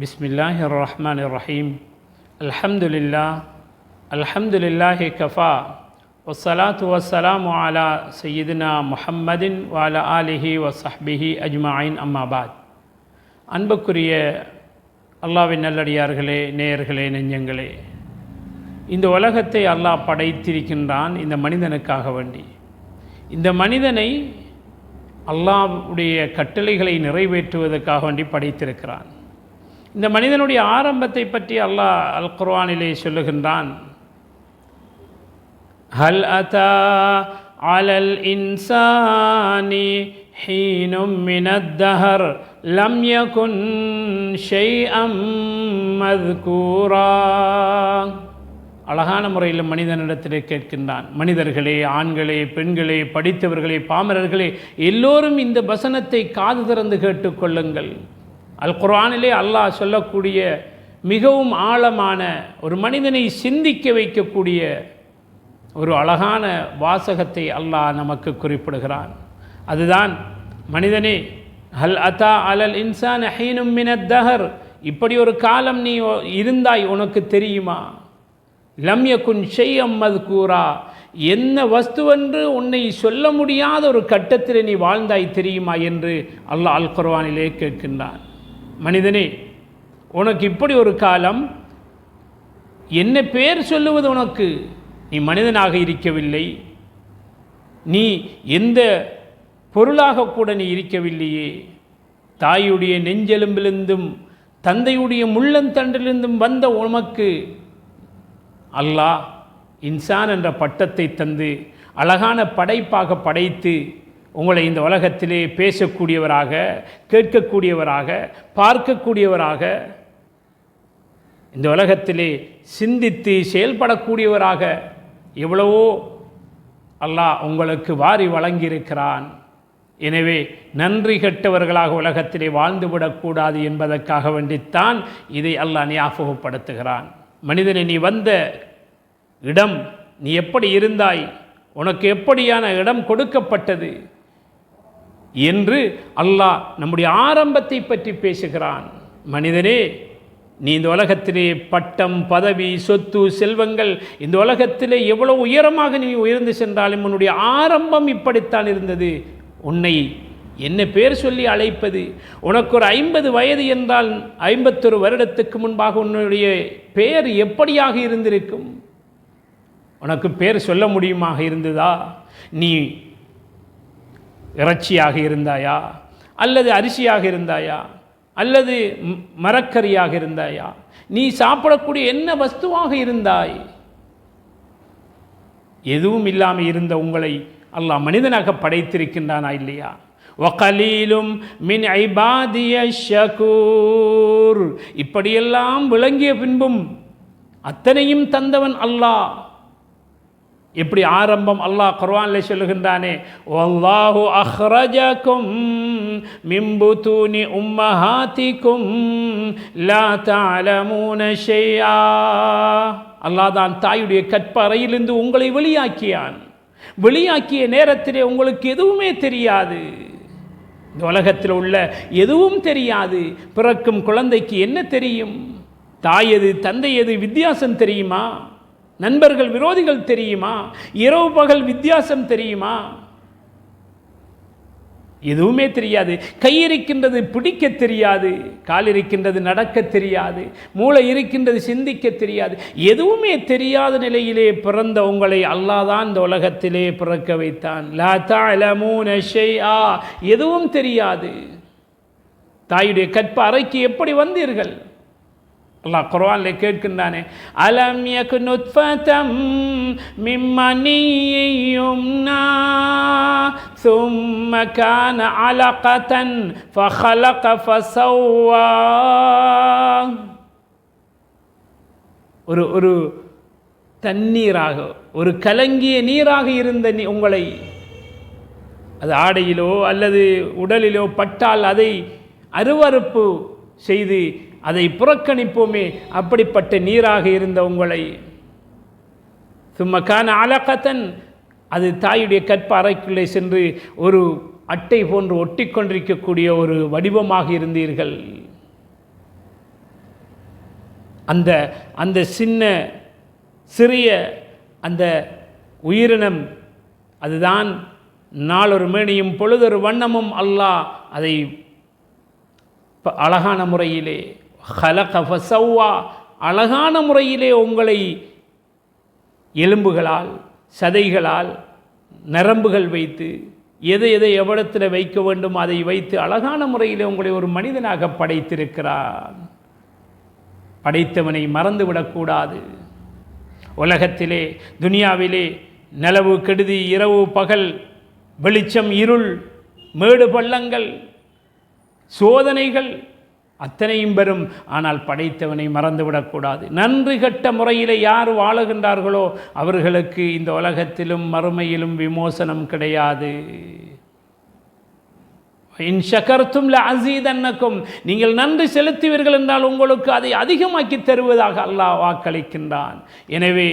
பிஸ்மில்லாஹிர் ரஹ்மானிர் ரஹீம். அல்ஹம்துலில்லாஹி கஃபா வஸ்ஸலாத்து வஸ்ஸலாமு அலா சய்யிதினா முஹம்மதின் வ அலா ஆலிஹி வ ஸஹ்பிஹி அஜ்மஈன். அம்மா பாத். அன்புக்குரிய அல்லாஹ்வின் நல்லடியார்களே, நேயர்களே, நெஞ்சங்களே, இந்த உலகத்தை அல்லாஹ் படைத்திருக்கின்றான் இந்த மனிதனுக்காக வேண்டி. இந்த மனிதனை அல்லாஹ்வுடைய கட்டளைகளை நிறைவேற்றுவதற்காக வேண்டி படைத்திருக்கிறான். இந்த மனிதனுடைய ஆரம்பத்தை பற்றி அல்லாஹ் அல் குர்ஆனிலே சொல்லுகின்றான். ஹல் அதா அலல் இன்சானி ஹீனும் மினத் தஹர் லம் யகுன் ஷைஅம் மذ்கூரா. அழகான முறையில் மனிதனிடத்திலே கேட்கின்றான். மனிதர்களே, ஆண்களே, பெண்களே, படித்தவர்களே, பாமரர்களே, எல்லோரும் இந்த வசனத்தை காது திறந்து கேட்டுக்கொள்ளுங்கள். அல் குர்ஆனிலே அல்லாஹ் சொல்லக்கூடிய மிகவும் ஆழமான ஒரு மனிதனை சிந்திக்க வைக்கக்கூடிய ஒரு அழகான வாசகத்தை அல்லாஹ் நமக்கு குறிப்பிடுகிறான். அதுதான், மனிதனே, ஹல் அதா அலல் இன்சான் ஹீனும் மினத் தஹர், இப்படி ஒரு காலம் நீ இருந்தாய், உனக்கு தெரியுமா? லம் யகுன் ஷைஅம் மذ்கூரா, என்ன வஸ்துவென்று உன்னை சொல்ல முடியாத ஒரு கட்டத்தில் நீ வாழ்ந்தாய் தெரியுமா என்று அல்லாஹ் அல் குர்ஆனிலே கேட்கின்றான். மனிதனே, உனக்கு இப்படி ஒரு காலம், என்ன பேர் சொல்லுவது உனக்கு? நீ மனிதனாக இருக்கவில்லை, நீ எந்த பொருளாக கூட நீ இருக்கவில்லையே. தாயுடைய நெஞ்செலும்பிலிருந்தும் தந்தையுடைய முள்ளந்தண்டிலிருந்தும் வந்த உனக்கு அல்லாஹ் இன்சான் என்ற பட்டத்தை தந்து அழகான படைப்பாக படைத்து உங்களை இந்த உலகத்திலே பேசக்கூடியவராக, கேட்கக்கூடியவராக, பார்க்கக்கூடியவராக, இந்த உலகத்திலே சிந்தித்து செயல்படக்கூடியவராக எவ்வளவோ அல்லாஹ் உங்களுக்கு வாரி வழங்கியிருக்கிறான். எனவே நன்றி கெட்டவர்களாக உலகத்திலே வாழ்ந்துவிடக்கூடாது என்பதற்காக வேண்டித்தான் இதை அல்லாஹ் ஞாபகப்படுத்துகிறான். மனிதனை, நீ வந்த இடம், நீ எப்படி இருந்தாய், உனக்கு எப்படியான இடம் கொடுக்கப்பட்டது என்று அல்லாஹ் நம்முடைய ஆரம்பத்தை பற்றி பேசுகிறான். மனிதனே, நீ இந்த உலகத்திலே பட்டம், பதவி, சொத்து, செல்வங்கள், இந்த உலகத்திலே எவ்வளவு உயரமாக நீ உயர்ந்து சென்றாலும் உன்னுடைய ஆரம்பம் இப்படித்தான் இருந்தது. உன்னை என்ன பேர் சொல்லி அழைப்பது? உனக்கு ஒரு 50 வயது என்றால் 51 வருடத்துக்கு முன்பாக உன்னுடைய பெயர் எப்படியாக இருந்திருக்கும்? உனக்கு பேர் சொல்ல முடியுமாக இருந்ததா? நீ இறைச்சியாக இருந்தாயா, அல்லது அரிசியாக இருந்தாயா, அல்லது மரக்கறியாக இருந்தாயா? நீ சாப்பிடக்கூடிய என்ன வஸ்துவாக இருந்தாய்? எதுவும் இல்லாமல் இருந்த உங்களை அல்லாஹ் மனிதனாக படைத்திருக்கின்றானா இல்லையா? வகலீலும் மின் இபாதிய ஷகூர், இப்படியெல்லாம் விளங்கிய பின்பும் அத்தனையும் தந்தவன் அல்லாஹ். எப்படி ஆரம்பம் அல்லாஹ் குர்ஆனிலே சொல்லுகின்றானே, வல்லாஹு அஹ்ரஜகும் மின் புதூனி உம்மஹாதிகும் லா தஅலமூன ஷைஆ. அல்லாஹ் தான் தாயுடைய கற்பறையிலிருந்து உங்களை வெளியாக்கியான். வெளியாக்கிய நேரத்திலே உங்களுக்கு எதுவுமே தெரியாது. இந்த உலகத்தில் உள்ள எதுவும் தெரியாது. பிறக்கும் குழந்தைக்கு என்ன தெரியும்? தாயது தந்தையது வித்தியாசம் தெரியுமா? நண்பர்கள் விரோதிகள் தெரியுமா? இரவு பகல் வித்தியாசம் தெரியுமா? எதுவுமே தெரியாது. கை இருக்கின்றது பிடிக்க தெரியாது, கால் இருக்கின்றது நடக்க தெரியாது, மூளை இருக்கின்றது சிந்திக்க தெரியாது. எதுவுமே தெரியாத நிலையிலே பிறந்த உங்களை அல்லாஹ் தான் இந்த உலகத்திலே பிறக்க வைத்தான். லா தஅலமூன ஷைஆ, எதுவும் தெரியாது. தாயுடைய கற்ப அறைக்கு எப்படி வந்தீர்கள்? அல்லாஹ் குர்ஆனிலே கேட்கின்றானே, அலம் யகு நுத்ஃபதம் மின் மனிய்யின் யும்னா ثم كان علقة فخلق فسوى. ஒரு தண்ணீராக, ஒரு கலங்கிய நீராக இருந்த உங்களை, அது ஆடையிலோ அல்லது உடலிலோ பட்டால் அதை அருவருப்பு செய்து அதை புறக்கணிப்போமே, அப்படிப்பட்ட நீராக இருந்த உங்களை சும்ம கான அலகத்தன், அது தாயுடைய கற்ப அறைக்குள்ளே சென்று ஒரு அட்டை போன்று ஒட்டி கொண்டிருக்கக்கூடிய ஒரு வடிவமாக இருந்தீர்கள். அந்த அந்த சிறிய அந்த உயிரினம் அதுதான் நாளொரு மேனியும் பொழுதொரு வண்ணமும் அல்லாஹ் அதை அழகான முறையிலே ஹலக ஃபஸவ்வா அழகான முறையிலே உங்களை எலும்புகளால் சதைகளால் நரம்புகள் வைத்து எதை எவ்விடத்தில் வைக்க வேண்டும் அதை வைத்து அழகான முறையில் உங்களை ஒரு மனிதனாக படைத்திருக்கிறான். படைத்தவனை மறந்துவிடக்கூடாது. உலகத்திலே துனியாவிலே நிலவு கெடுதி, இரவு பகல், வெளிச்சம் இருள், மேடு பள்ளங்கள், சோதனைகள் அத்தனையும் பெறும். ஆனால் படைத்தவனை மறந்துவிடக்கூடாது. நன்றி கட்ட முறையில் யார் வாழுகின்றார்களோ அவர்களுக்கு இந்த உலகத்திலும் மறுமையிலும் விமோசனம் கிடையாது. இன் ஷகர்தும் லஅஸீதன்னக்கும், நீங்கள் நன்றி செலுத்துவீர்கள் என்றால் உங்களுக்கு அதை அதிகமாக்கி தருவதாக அல்லாஹ் வாக்களிக்கின்றான். எனவே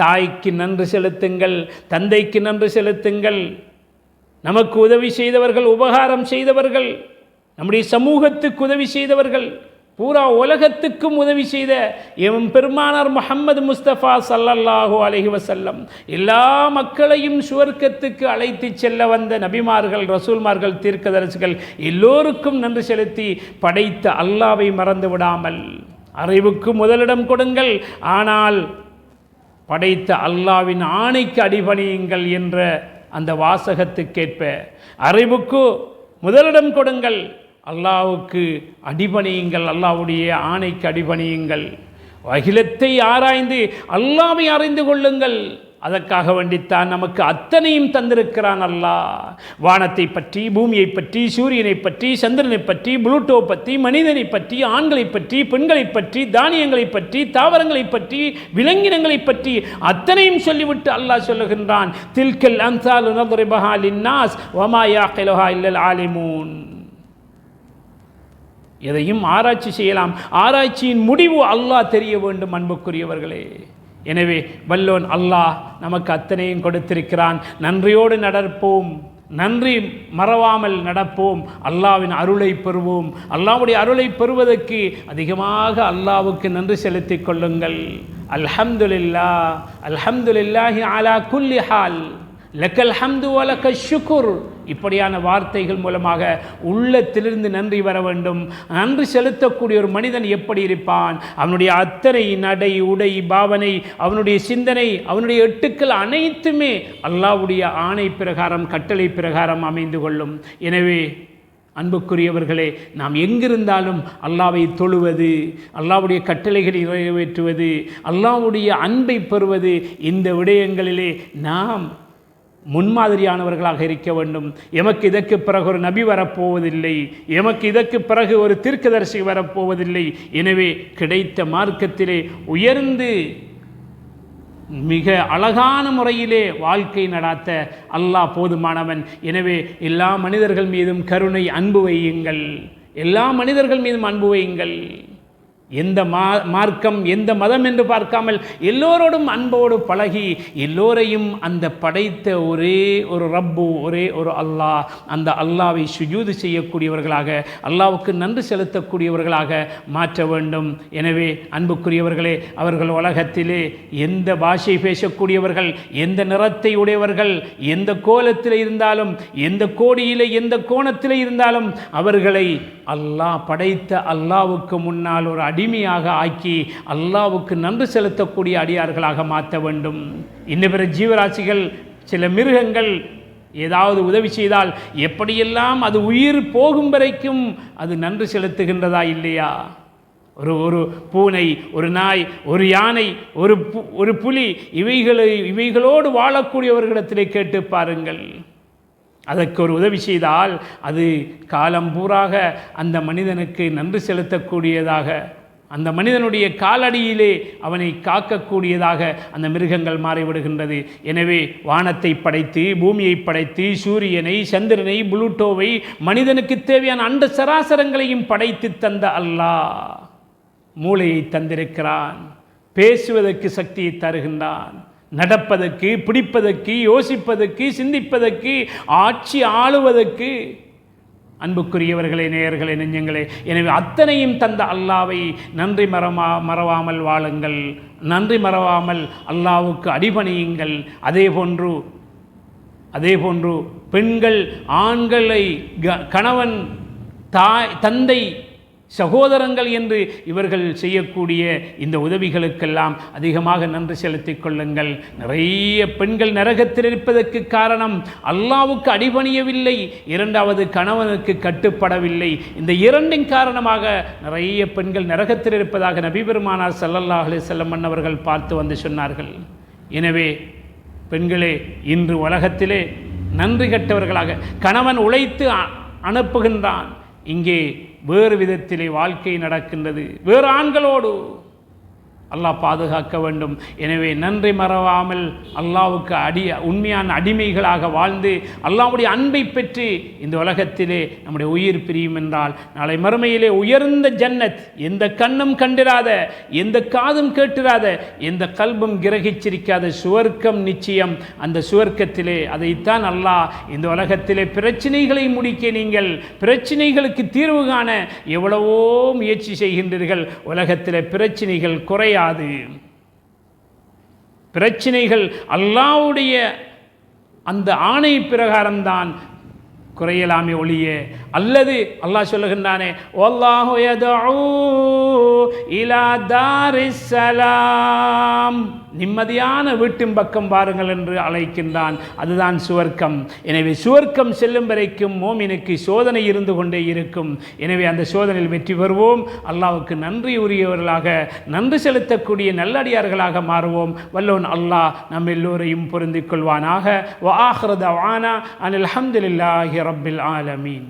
தாய்க்கு நன்றி செலுத்துங்கள், தந்தைக்கு நன்றி செலுத்துங்கள். நமக்கு உதவி செய்தவர்கள், உபகாரம் செய்தவர்கள், நம்முடைய சமூகத்துக்கு உதவி செய்தவர்கள், பூரா உலகத்துக்கும் உதவி செய்த எம் பெருமானார் முஹம்மது முஸ்தபா ஸல்லல்லாஹு அலைஹி வஸல்லம் எல்லா மக்களையும் சுவர்க்கத்துக்கு அழைத்து செல்ல வந்த நபிமார்கள், ரசூல்மார்கள், தீர்க்கதரிசிகள் எல்லோருக்கும் நன்றி செலுத்தி படைத்த அல்லாஹ்வை மறந்து விடாமல் அறிவுக்கு முதலிடம் கொடுங்கள், ஆனால் படைத்த அல்லாஹ்வின் ஆணைக்கு அடிபணியுங்கள் என்ற அந்த வாசகத்துக்கேற்ப அறிவுக்கு முதலிடம் கொடுங்கள், அல்லாஹ்வுக்கு அடிபணியுங்கள், அல்லாஹ்வுடைய ஆணைக்கு அடிபணியுங்கள். அகிலத்தை ஆராய்ந்து அல்லாஹ்வை அறிந்து கொள்ளுங்கள். அதற்காக வேண்டித்தான் நமக்கு அத்தனையும் தந்திருக்கிறான் அல்லாஹ். வானத்தை பற்றி, பூமியை பற்றி, சூரியனை பற்றி, சந்திரனை பற்றி, புளூட்டோ பற்றி, மனிதனை பற்றி, ஆண்களை பற்றி, பெண்களை பற்றி, தானியங்களை பற்றி, தாவரங்களை பற்றி, விலங்கினங்களை பற்றி அத்தனையும் சொல்லிவிட்டு அல்லாஹ் சொல்லுகின்றான், தில்கல் அம்சாலு நத்ரிபஹா லின்னாஸ் வமா யாகிலுஹா இல்லல் ஆலிமூன். எதையும் ஆராய்ச்சி செய்யலாம், ஆராய்ச்சியின் முடிவு அல்லாஹ் தெரிய வேண்டும் அன்புக்குரியவர்களே. எனவே வல்லோன் அல்லாஹ் நமக்கு அத்தனையும் கொடுத்திருக்கிறான். நன்றியோடு நடப்போம், நன்றி மறவாமல் நடப்போம், அல்லாஹ்வின் அருளை பெறுவோம். அல்லாஹ்வுடைய அருளை பெறுவதற்கு அதிகமாக அல்லாஹ்வுக்கு நன்றி செலுத்திக் கொள்ளுங்கள். அல்ஹம்துலில்லாஹ், அல்ஹம்துலில்லாஹி அலா குல்லி ஹால், லக்கல் ஹம்து வ லக்கல் ஷுக்ர். இப்படியான வார்த்தைகள் மூலமாக உள்ளத்திலிருந்து நன்றி வர வேண்டும். நன்றி செலுத்தக்கூடிய ஒரு மனிதன் எப்படி இருப்பான்? அவனுடைய அத்தனை நடை, உடை, பாவனை, அவனுடைய சிந்தனை, அவனுடைய எட்டுக்கள் அனைத்துமே அல்லாஹ்வுடைய ஆணை பிரகாரம், கட்டளை பிரகாரம் அமைந்து கொள்ளும். எனவே அன்புக்குரியவர்களே, நாம் எங்கிருந்தாலும் அல்லாஹ்வை தொழுவது, அல்லாஹ்வுடைய கட்டளைகளை நிறைவேற்றுவது, அல்லாஹ்வுடைய அன்பை பெறுவது, இந்த விடயங்களிலே நாம் முன்மாதிரியானவர்களாக இருக்க வேண்டும். எமக்கு இதற்கு பிறகு ஒரு நபி வரப்போவதில்லை, எமக்கு இதற்கு பிறகு ஒரு தீர்க்கதரிசி வரப்போவதில்லை. எனவே கிடைத்த மார்க்கத்திலே உயர்ந்து மிக அழகான முறையிலே வாழ்க்கை நடாத்த அல்லாஹ் போதுமானவன். எனவே எல்லா மனிதர்கள் மீதும் கருணை, அன்பு வையுங்கள். எல்லா மனிதர்கள் மீதும் அன்பு வையுங்கள். எந்த மார்க்கம், எந்த மதம் என்று பார்க்காமல் எல்லோரோடும் அன்போடு பழகி எல்லோரையும் அந்த படைத்த ஒரே ஒரு ரப்பு, ஒரே ஒரு அல்லாஹ், அந்த அல்லாஹ்வை சுஜூது செய்யக்கூடியவர்களாக, அல்லாஹ்வுக்கு நன்றி செலுத்தக்கூடியவர்களாக மாற்ற வேண்டும். எனவே அன்புக்குரியவர்களே, அவர்கள் உலகத்திலே எந்த பாஷை பேசக்கூடியவர்கள், எந்த நிறத்தை உடையவர்கள், எந்த கோலத்தில் இருந்தாலும், எந்த கோடியிலே, எந்த கோணத்தில் இருந்தாலும் அவர்களை அல்லாஹ் படைத்த அல்லாஹ்வுக்கு முன்னால் ஒரு அடிமையாக ஆக்கி அல்லாஹ்வுக்கு நன்றி செலுத்தக்கூடிய அடியார்களாக மாற்ற வேண்டும். இன்னும் பிற ஜீவராசிகள், சில மிருகங்கள் ஏதாவது உதவி செய்தால் எப்படியெல்லாம் அது உயிர் போகும் வரைக்கும் அது நன்றி செலுத்துகின்றதா இல்லையா? ஒரு பூனை, ஒரு நாய், ஒரு யானை, ஒரு புலி, இவைகளோடு வாழக்கூடியவர்களிடத்திலே கேட்டு பாருங்கள். அதற்கு ஒரு உதவி செய்தால் அது காலம் பூராக அந்த மனிதனுக்கு நன்றி செலுத்தக்கூடியதாக, அந்த மனிதனுடைய காலடியிலே அவனை காக்கக்கூடியதாக அந்த மிருகங்கள் மாறிவிடுகின்றது. எனவே வானத்தை படைத்து, பூமியை படைத்து, சூரியனை, சந்திரனை, புளூட்டோவை, மனிதனுக்கு தேவையான அண்ட சராசரங்களையும் படைத்து தந்த அல்லாஹ் மூளையை தந்திருக்கிறான், பேசுவதற்கு சக்தியை தருகின்றான், நடப்பதற்கு, பிடிப்பதற்கு, யோசிப்பதற்கு, சிந்திப்பதற்கு, ஆட்சி ஆளுவதற்கு அன்புக்குரியவர்களே, நேயர்களே, நெஞ்சங்களே, எனவே அத்தனையும் தந்த அல்லாவை நன்றி மறவாமல் வாழுங்கள், நன்றி மறவாமல் அல்லாவுக்கு அடிபணியுங்கள். அதே போன்று பெண்கள் ஆண்களை கணவன், தாய், தந்தை, சகோதரங்கள் என்று இவர்கள் செய்யக்கூடிய இந்த உதவிகளுக்கெல்லாம் அதிகமாக நன்றி செலுத்திக் கொள்ளுங்கள். நிறைய பெண்கள் நரகத்தில் இருப்பதற்கு காரணம் அல்லாவுக்கு அடிபணியவில்லை, இரண்டாவது கணவனுக்கு கட்டுப்படவில்லை. இந்த இரண்டின் காரணமாக நிறைய பெண்கள் நரகத்தில் இருப்பதாக நபி பெருமானார் ஸல்லல்லாஹு அலைஹி வஸல்லம் அவர்கள் பார்த்து வந்து சொன்னார்கள். எனவே பெண்களே, இன்று உலகத்திலே நன்றி கெட்டவர்களாக கணவன் உழைத்து அனுப்புகின்றான், இங்கே வேறு விதத்திலே வாழ்க்கை நடக்கின்றது, வேறு ஆண்களோடு. அல்லாஹ் பாதுகாக்க வேண்டும். எனவே நன்றி மறவாமல் அல்லாவுக்கு உண்மையான அடிமைகளாக வாழ்ந்து அல்லாவுடைய அன்பை பெற்று இந்த உலகத்திலே நம்முடைய உயிர் பிரியும் என்றால் நாளை மறுமையிலே உயர்ந்த ஜன்னத், எந்த கண்ணும் கண்டிராத, எந்த காதும் கேட்டிராத, எந்த கல்பும் கிரகிச்சிருக்காத சுவர்க்கம் நிச்சயம். அந்த சுவர்க்கத்திலே அதைத்தான் அல்லாஹ் இந்த உலகத்திலே பிரச்சனைகளை முடிக்க, நீங்கள் பிரச்சனைகளுக்கு தீர்வு காண எவ்வளவோ முயற்சி செய்கின்றீர்கள். உலகத்திலே பிரச்சனைகள் குறையாது. பிரச்சனைகள் அல்லாஹ்வுடைய அந்த ஆணை பிரகாரம்தான் குறையலாமே ஒழிய, அல்லது அல்லாஹ் சொல்லுகின்றானே, வல்லாஹு யதுஉ இலா தாரிஸ்ஸலாம், நிம்மதியான வீட்டின் பக்கம் பாருங்கள் என்று அழைக்கின்றான். அதுதான் சுவர்க்கம். எனவே சுவர்க்கம் செல்லும் வரைக்கும் மோமினுக்கு சோதனை இருந்து கொண்டே இருக்கும். எனவே அந்த சோதனையில் வெற்றி பெறுவோம். அல்லாஹ்வுக்கு நன்றி உரியவர்களாக, நன்றி செலுத்தக்கூடிய நல்லடியார்களாக மாறுவோம். வல்லோன் அல்லாஹ் நம் எல்லோரையும் பொருந்திக் கொள்வானாக. வ ஆகிரு தஅவானா அனில் ஹம்துலில்லாஹி ரப்பில் ஆலமீன்.